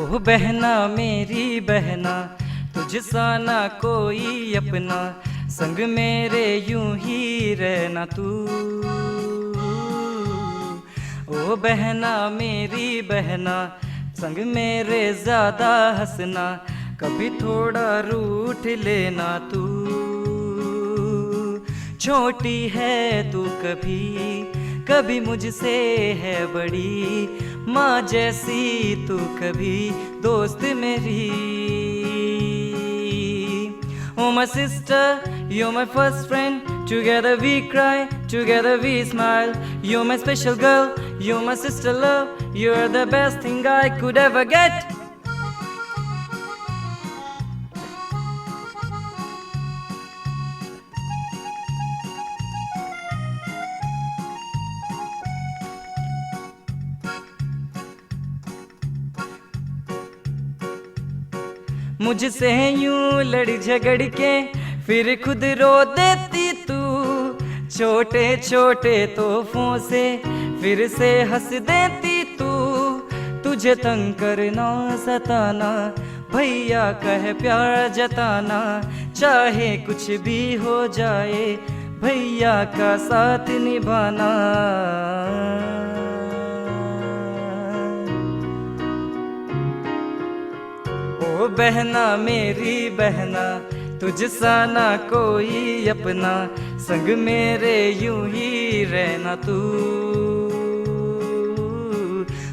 ओ बहना मेरी बहना, तुझ सा ना कोई अपना, संग मेरे यूं ही रहना तू। ओ बहना मेरी बहना, संग मेरे ज़्यादा हंसना, कभी थोड़ा रूठ लेना तू। छोटी है तू कभी कभी मुझसे है बड़ी, माँ जैसी तू कभी दोस्त मेरी। Oh my sister, you're my first friend, together we cry, together we smile. You're my special girl, you're my sister love, you're the best thing I could ever get. मुझसे यूं लड़ झगड़ के फिर खुद रो देती तू, छोटे छोटे तोहफों से फिर से हंस देती तू। तुझे तंग करना सताना, भैया कह प्यार जताना, चाहे कुछ भी हो जाए भैया का साथ निभाना। ओ बहना मेरी बहना, तुझ सा ना कोई अपना, संग मेरे यूं ही रहना तू।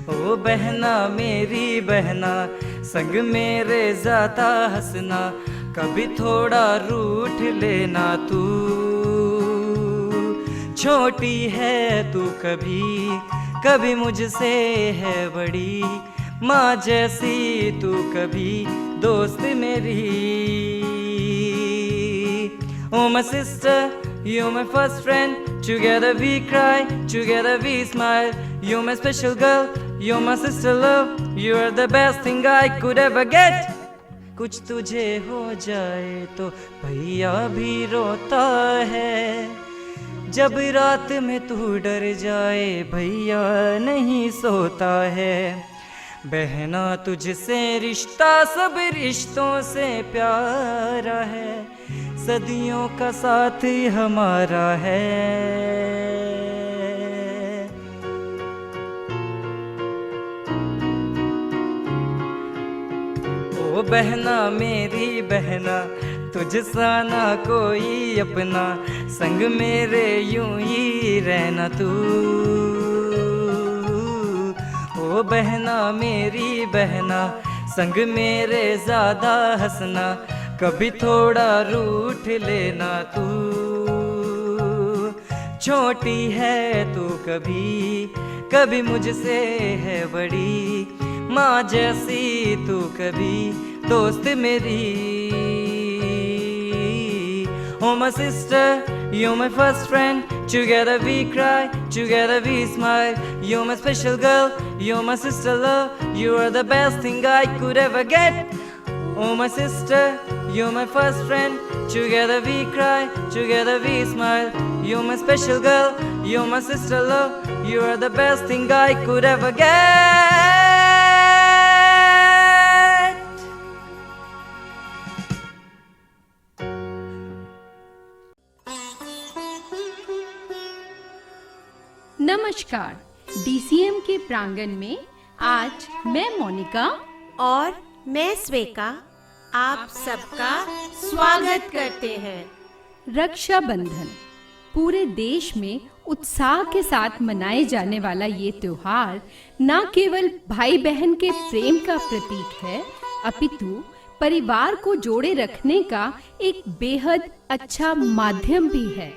ओ बहना मेरी बहना, संग मेरे ज़्यादा हंसना, कभी थोड़ा रूठ लेना तू। छोटी है तू कभी कभी मुझसे है बड़ी, माँ जैसी तू कभी दोस्त मेरी। Oh my sister, you're my first friend, together we cry, together we smile. You're my special girl, you're my sister love, you're the best thing I could ever get. कुछ तुझे हो जाए तो भैया भी रोता है, जब रात में तू डर जाए भैया नहीं सोता है। बहना तुझसे रिश्ता सब रिश्तों से प्यारा है, सदियों का साथ हमारा है। ओ बहना मेरी बहना, तुझ सा ना कोई अपना, संग मेरे यूं ही रहना तू। ओ बहना मेरी बहना, संग मेरे ज़्यादा हंसना, कभी थोड़ा रूठ लेना तू। छोटी है तू कभी कभी मुझसे है बड़ी, माँ जैसी तू कभी दोस्त मेरी। Oh my sister, you're my first friend, together we cry, together we smile. You're my special girl, you're my sister love, you are the best thing I could ever get. Oh my sister, you're my first friend, together we cry, together we smile. You're my special girl, you're my sister love, you are the best thing I could ever get. नमस्कार, DCM के प्रांगण में आज मैं मोनिका और मैं स्वेका आप सबका स्वागत करते हैं। रक्षाबंधन पूरे देश में उत्साह के साथ मनाए जाने वाला ये त्योहार न केवल भाई बहन के प्रेम का प्रतीक है, अपितु परिवार को जोड़े रखने का एक बेहद अच्छा माध्यम भी है।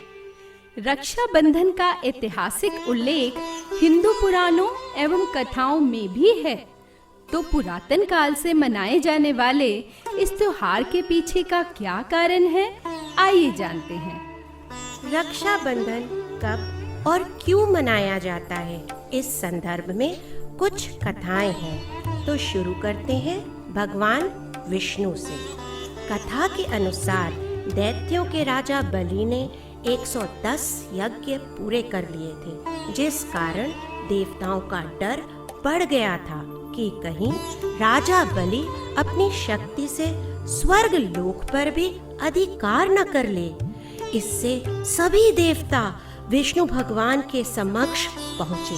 रक्षाबंधन का ऐतिहासिक उल्लेख हिंदू पुराणों एवं कथाओं में भी है। तो पुरातन काल से मनाए जाने वाले इस त्योहार के पीछे का क्या कारण है, आइए जानते हैं। रक्षाबंधन कब और क्यों मनाया जाता है, इस संदर्भ में कुछ कथाएं हैं। तो शुरू करते हैं भगवान विष्णु से। कथा के अनुसार दैत्यों के राजा बलि ने 110 यज्ञ पूरे कर लिए थे, जिस कारण देवताओं का डर बढ़ गया था कि कहीं राजा बलि अपनी शक्ति से स्वर्ग लोक पर भी अधिकार न कर ले। इससे सभी देवता विष्णु भगवान के समक्ष पहुँचे।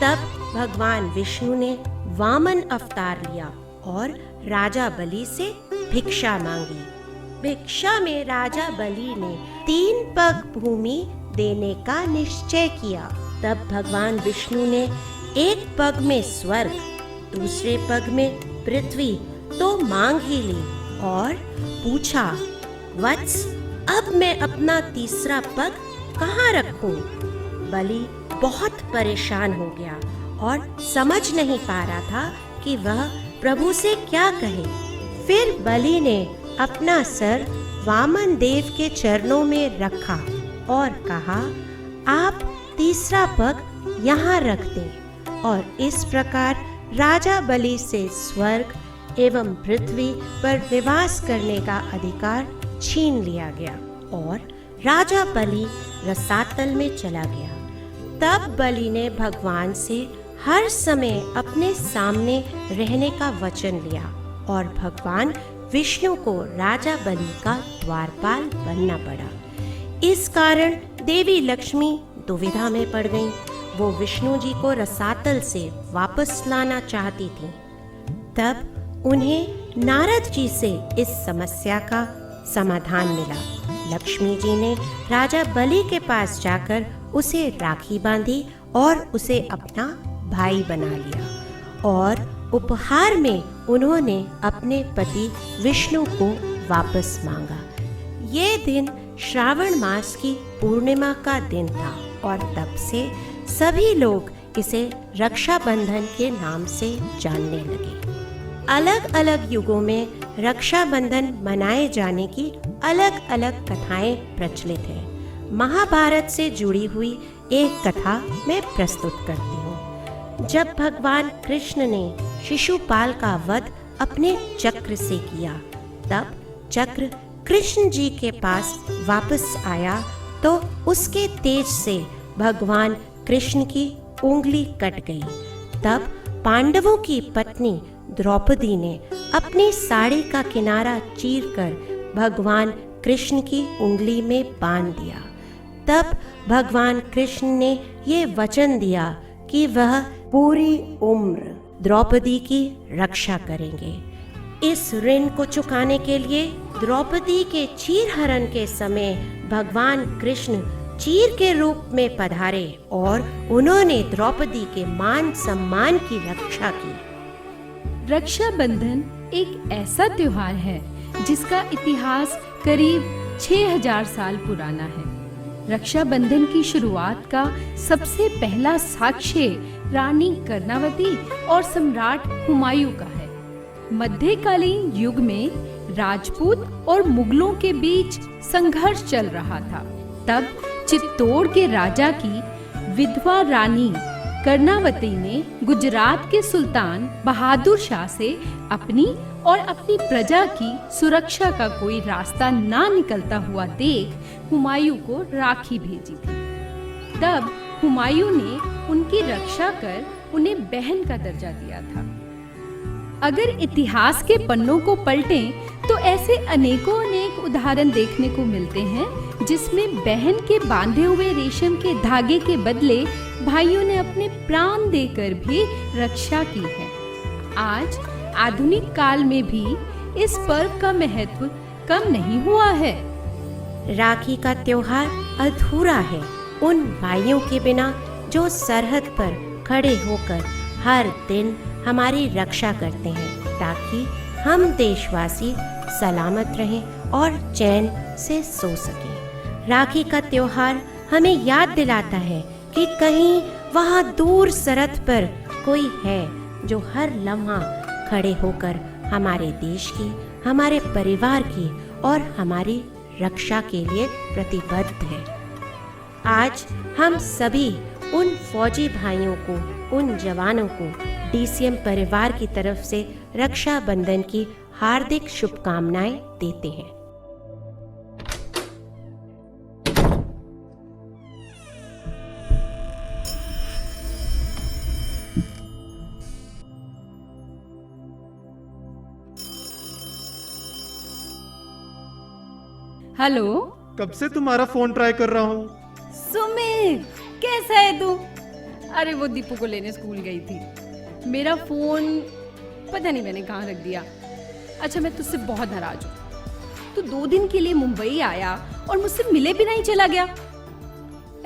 तब भगवान विष्णु ने वामन अवतार लिया और राजा बलि से भिक्षा मांगी। भिक्षा में राजा बलि ने 3 पग भूमि देने का निश्चय किया। तब भगवान विष्णु ने एक पग में स्वर्ग, दूसरे पग में पृथ्वी तो मांग ही ली और पूछा, वत्स, अब मैं अपना तीसरा पग कहाँ रखूं? बलि बहुत परेशान हो गया और समझ नहीं पा रहा था कि वह प्रभु से क्या कहे। फिर बलि ने अपना सर वामन देव के चरणों में रखा और कहा, आप तीसरा पग यहाँ रख दें। और इस प्रकार राजा बलि से स्वर्ग एवं पृथ्वी पर निवास करने का अधिकार छीन लिया गया और राजा बलि रसातल में चला गया। तब बलि ने भगवान से हर समय अपने सामने रहने का वचन लिया और भगवान विष्णु को राजा बलि का द्वारपाल बनना पड़ा। इस कारण देवी लक्ष्मी दुविधा में पड़ गईं। वो विष्णु जी को रसातल से वापस लाना चाहती थी। तब उन्हें नारद जी से इस समस्या का समाधान मिला। लक्ष्मी जी ने राजा बलि के पास जाकर उसे राखी बांधी और उसे अपना भाई बना लिया और उपहार में उन्होंने अपने पति विष्णु को वापस मांगा। ये दिन श्रावण मास की पूर्णिमा का दिन था और तब से सभी लोग इसे रक्षाबंधन के नाम से जानने लगे। अलग अलग युगों में रक्षाबंधन मनाए जाने की अलग अलग कथाएं प्रचलित हैं। महाभारत से जुड़ी हुई एक कथा मैं प्रस्तुत करती हूँ। जब भगवान कृष्ण ने शिशुपाल का वध अपने चक्र से किया, तब चक्र कृष्ण जी के पास वापस आया तो उसके तेज से भगवान कृष्ण की उंगली कट गई। तब पांडवों की पत्नी द्रौपदी ने अपनी साड़ी का किनारा चीरकर भगवान कृष्ण की उंगली में बांध दिया। तब भगवान कृष्ण ने ये वचन दिया कि वह पूरी उम्र द्रौपदी की रक्षा करेंगे। इस ऋण को चुकाने के लिए द्रौपदी के चीरहरण के समय भगवान कृष्ण चीर के रूप में पधारे और उन्होंने द्रौपदी के मान सम्मान की रक्षा की। रक्षाबंधन एक ऐसा त्योहार है जिसका इतिहास करीब 6000 साल पुराना है। रक्षाबंधन की शुरुआत का सबसे पहला साक्ष्य रानी कर्णावती और सम्राट हुमायूं का है। मध्यकालीन युग में राजपूत और मुगलों के बीच संघर्ष चल रहा था। तब चित्तौड़ के राजा की विधवा रानी कर्णावती ने गुजरात के सुल्तान बहादुर शाह से अपनी और अपनी प्रजा की सुरक्षा का कोई रास्ता ना निकलता हुआ देख हुमायूं को राखी भेजी थी। तब हुमायूं ने उनकी रक्षा कर उन्हें बहन का दर्जा दिया था। अगर इतिहास के पन्नों को पलटें तो ऐसे अनेकों अनेक उदाहरण देखने को मिलते हैं जिसमें बहन के बांधे हुए रेशम के धागे के बदले भाइयों ने अपने प्राण देकर भी रक्षा की है। आज आधुनिक काल में भी इस पर्व का महत्व कम नहीं हुआ है। राखी का त्योहार अधूरा है उन भाइयों के बिना जो सरहद पर खड़े होकर हर दिन हमारी रक्षा करते हैं ताकि हम देशवासी सलामत रहें और चैन से सो सकें। राखी का त्योहार हमें याद दिलाता है कि कहीं वहाँ दूर सरहद पर कोई है जो हर लम्हा खड़े होकर हमारे देश की, हमारे परिवार की और हमारी रक्षा के लिए प्रतिबद्ध है। आज हम सभी उन फौजी भाइयों को, उन जवानों को डीसीएम परिवार की तरफ से रक्षाबंधन की हार्दिक शुभकामनाएं देते हैं। हेलो कब से तुम्हारा फोन ट्राई कर रहा हूँ। सुमित, कैसा है तू? अरे वो दीपू को लेने स्कूल गई थी, मेरा फोन पता नहीं मैंने कहाँ रख दिया। अच्छा मैं तुझसे बहुत नाराज हूँ, तू 2 दिन के लिए मुंबई आया और मुझसे मिले भी नहीं चला गया।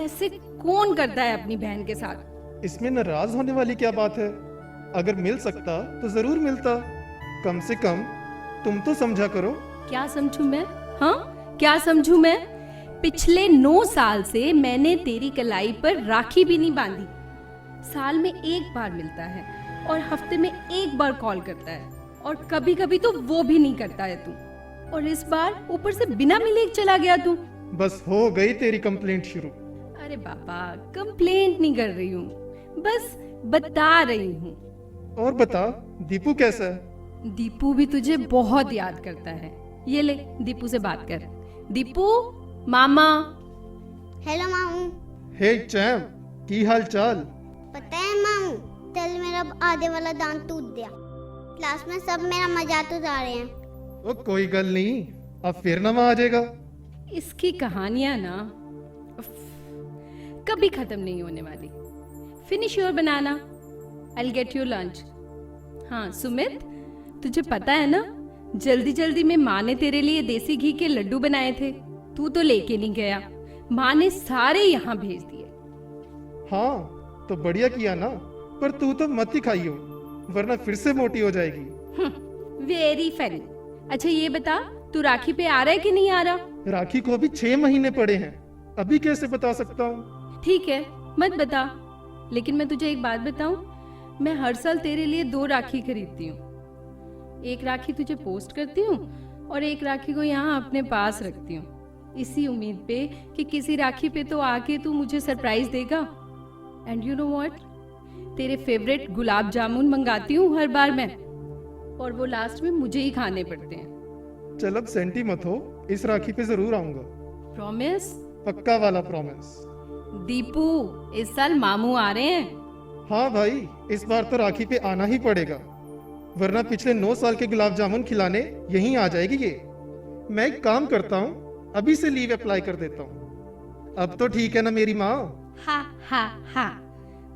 ऐसे कौन करता है अपनी बहन के साथ? इसमें नाराज होने वाली क्या बात है? अगर मिल सकता तो जरूर मिलता। कम से कम तुम तो समझा करो। क्या समझूं मैं? हाँ क्या समझूं मैं? पिछले 9 साल से मैंने तेरी कलाई पर राखी भी नहीं बांधी। साल में 1 बार मिलता है और हफ्ते में 1 बार कॉल करता है, और कभी कभी तो वो भी नहीं करता है तू। और इस बार ऊपर से बिना मिले चला गया तू। बस हो गई तेरी कंप्लेंट शुरू। अरे बाबा, कंप्लेंट नहीं कर रही हूँ, बस बता रही हूँ। और बता, दीपू कैसा है? दीपू भी तुझे बहुत याद करता है। ये ले, दीपू से बात कर। दीपू, मामा। हेलो मामू। हे चैम, की हाल चाल? पता है मामू, कल मेरा आधे वाला दांत टूट गया। क्लास में सब मेरा मजाक उड़ा रहे हैं। ओ कोई गल नहीं, अब फिर नवा आ जाएगा। इसकी कहानियां ना उफ, कभी खत्म नहीं होने वाली। Finish your banana, I get your lunch. हाँ सुमित, तुझे पता है ना, जल्दी जल्दी में माँ ने तेरे लिए देसी घी के लड्डू बनाए थे, तू तो लेके नहीं गया। माँ ने सारे यहाँ भेज दिए। हाँ तो बढ़िया किया ना, पर तू तो मत ही खाइयो, वरना फिर से मोटी हो जाएगी। Very funny. अच्छा ये बता, तू राखी पे आ रहा है कि नहीं आ रहा? राखी को अभी 6 महीने पड़े हैं, अभी कैसे बता सकता हूँ? ठीक है, मत बता। लेकिन मैं तुझे एक बात बताऊं, मैं हर साल तेरे लिए 2 राखी खरीदती हूँ। एक राखी तुझे पोस्ट करती हूँ और एक राखी को यहाँ अपने पास रखती हूँ, इसी उम्मीद पे कि किसी राखी पे तो आके तू मुझे सरप्राइज देगा। एंड यू नो व्हाट, तेरे फेवरेट गुलाब जामुन मंगाती हूँ हर बार मैं, और वो लास्ट में मुझे ही खाने पड़ते हैं। चल अब सेंटी मत हो, इस राखी पे जरूर आऊंगा। प्रॉमिस? पक्का वाला प्रॉमिस। दीपू, इस साल मामू आ रहे हैं। हाँ भाई, इस बार तो राखी पे आना ही पड़ेगा, वरना पिछले 9 साल के गुलाब जामुन खिलाने यहीं आ जाएगी ये। मैं एक काम करता हूँ, अभी से लीव अप्लाई कर देता हूँ। अब तो ठीक है ना मेरी माँ? हा हा हा,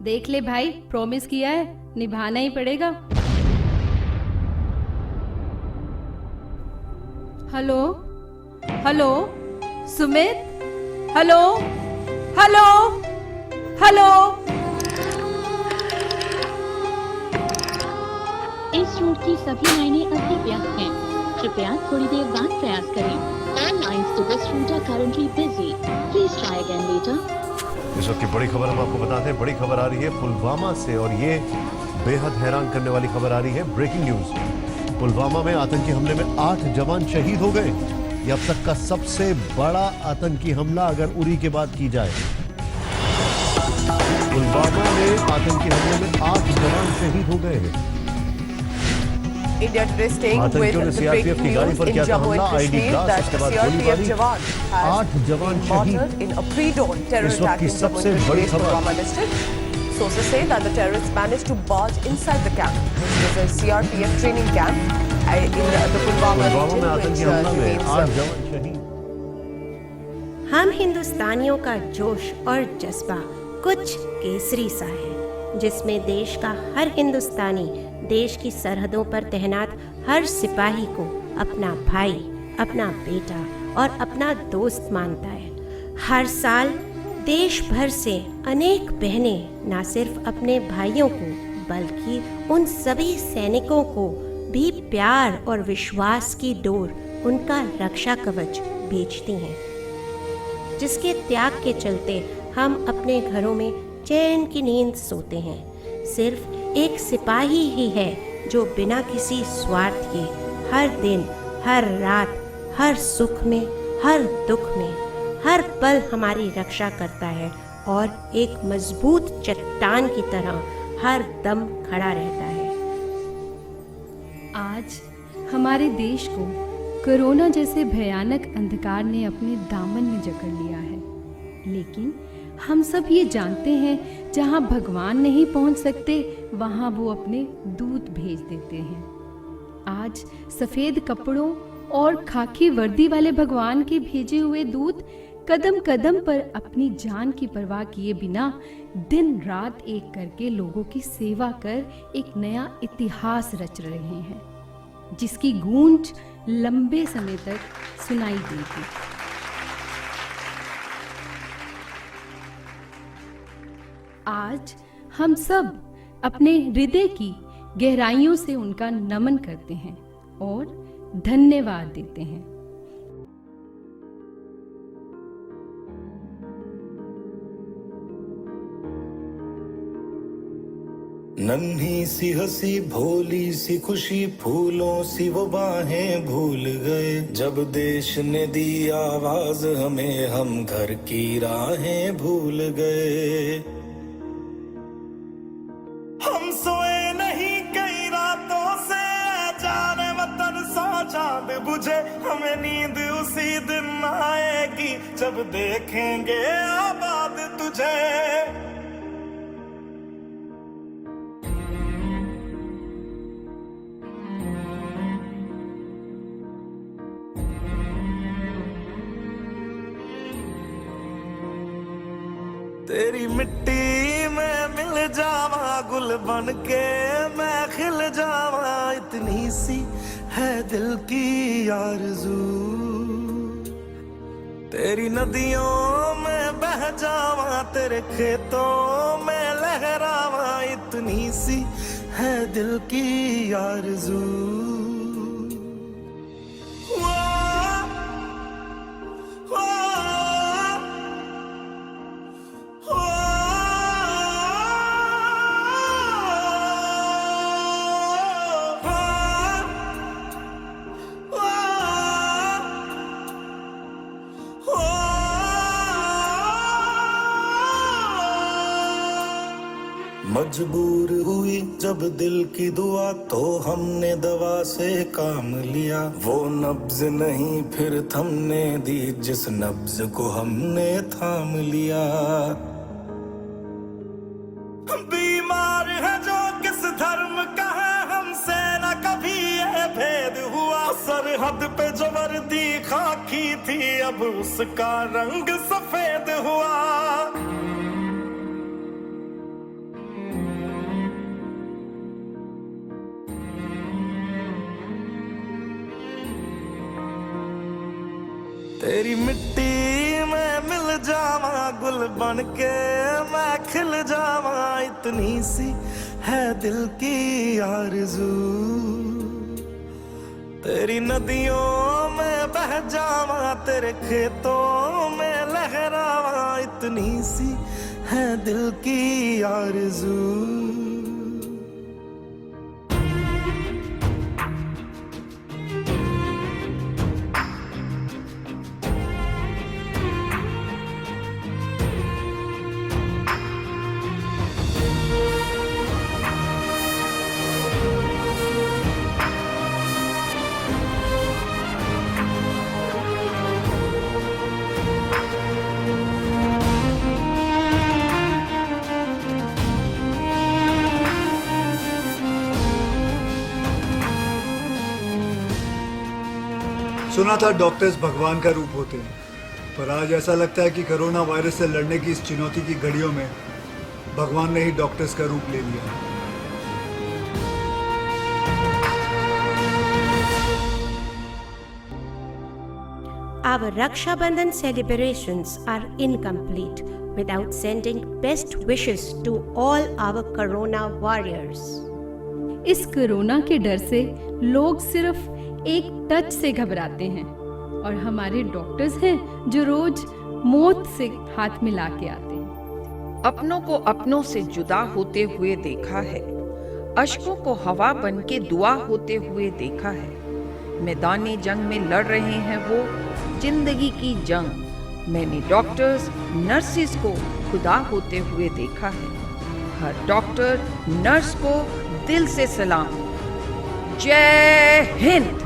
देख ले भाई, प्रॉमिस किया है, निभाना ही पड़ेगा। Hello hello Sumit, hello hello hello. इस रूट की सभी लाइनें अभी व्यस्त हैं। कृपया थोड़ी देर बाद प्रयास करें। All lines to this route are currently busy. Please try again later. इस वक्त की बड़ी खबर हम आपको बताते हैं। बड़ी खबर आ रही है पुलवामा से, और ये बेहद हैरान करने वाली खबर आ रही है। ब्रेकिंग न्यूज, पुलवामा में आतंकी हमले में 8 जवान शहीद हो गए। ये अब तक का सबसे बड़ा आतंकी हमला अगर उरी के बाद की जाए। पुलवामा में आतंकी हमले में 8 जवान शहीद हो गए हैं। India today staying with आतंकियों ने the सीआरपीएफ breaking की गाड़ी news पर in किया था Jammu हमला, and ID Kashmir blast, that उसके बाद CRPF गोलीबारी। jawan 8 has जवान been शहीद। martyred in a pre-dawn terror इस वक्त attack की in Jammu सबसे and बड़ी Kashmir's खबर। Pulwama district. Sources say that the terrorists managed to barge inside the camp. This was a CRPF training camp in the Pulwama Pulwama में region, आतंकी which हमला में remains 8 जवान शहीद। हम हिंदुस्तानियों का जोश और जज्बा कुछ केसरी सा है, जिसमें देश का हर हिंदुस्तानी देश की सरहदों पर तैनात हर सिपाही को अपना भाई, अपना बेटा और अपना दोस्त मानता है। हर साल देश भर से अनेक बहनें न सिर्फ अपने भाइयों को बल्कि उन सभी सैनिकों को भी प्यार और विश्वास की डोर, उनका रक्षा कवच बेचती हैं, जिसके त्याग के चलते हम अपने घरों में चैन की नींद सोते हैं। सिर्फ एक सिपाही ही है जो बिना किसी स्वार्थ के हर दिन, हर रात, हर सुख में, हर दुख में, हर पल हमारी रक्षा करता है और एक मजबूत चट्टान की तरह हर दम खड़ा रहता है। आज हमारे देश को कोरोना जैसे भयानक अंधकार ने अपने दामन में जकड़ लिया है, लेकिन हम सब ये जानते हैं, जहाँ भगवान नहीं पहुँच सकते वहाँ वो अपने दूत भेज देते हैं। आज सफ़ेद कपड़ों और खाकी वर्दी वाले भगवान के भेजे हुए दूत कदम कदम पर अपनी जान की परवाह किए बिना दिन रात एक करके लोगों की सेवा कर एक नया इतिहास रच रहे हैं, जिसकी गूंज लंबे समय तक सुनाई देगी। आज हम सब अपने हृदय की गहराइयों से उनका नमन करते हैं और धन्यवाद देते हैं। नन्ही सी हंसी भोली सी खुशी फूलों सी वो बाहें भूल गए, जब देश ने दी आवाज हमें हम घर की राहें भूल गए। हम सोए नहीं कई रातों से जाने वतन सा चांद बुझे, हमें नींद उसी दिन आएगी जब देखेंगे आबाद तुझे। तेरी मिट्टी में मिल जावा गुल बन के मैं खिल जावा, इतनी सी है दिल की आरज़ू। तेरी नदियों में बह जावा तेरे खेतों में लहरावा, इतनी सी है दिल की आरज़ू। मजबूर हुई जब दिल की दुआ तो हमने दवा से काम लिया, वो नब्ज नहीं फिर थमने दी जिस नब्ज को हमने थाम लिया। बीमार है जो किस धर्म का है हमसे न कभी ये भेद हुआ, सरहद पे जो वर्दी खाकी थी अब उसका रंग सफेद हुआ। तेरी मिट्टी में मिल जावा गुल बन के मैं खिल जावा, इतनी सी है दिल की आरज़ू। तेरी नदियों में बह जावा तेरे खेतों में लहरावा, इतनी सी है दिल की आरज़ू। सुना था डॉक्टर्स भगवान का रूप होते हैं, पर आज ऐसा लगता है कि कोरोना वायरस से लड़ने की इस चुनौती की घड़ियों में भगवान ने ही डॉक्टर्स का रूप ले लिया। Our Raksha Bandhan celebrations are incomplete without sending best wishes to all our corona warriors. इस कोरोना के डर से लोग सिर्फ एक टच से घबराते हैं और हमारे डॉक्टर्स हैं जो रोज मौत से हाथ मिला के आते हैं। अपनों को अपनों से जुदा होते हुए देखा है, अश्कों को हवा बन के दुआ होते हुए देखा है। मैदानी जंग में लड़ रहे हैं वो जिंदगी की जंग। मैंने डॉक्टर्स नर्सिस को खुदा होते हुए देखा है। हर डॉक्टर नर्स को दिल से सलाम। जय हिंद।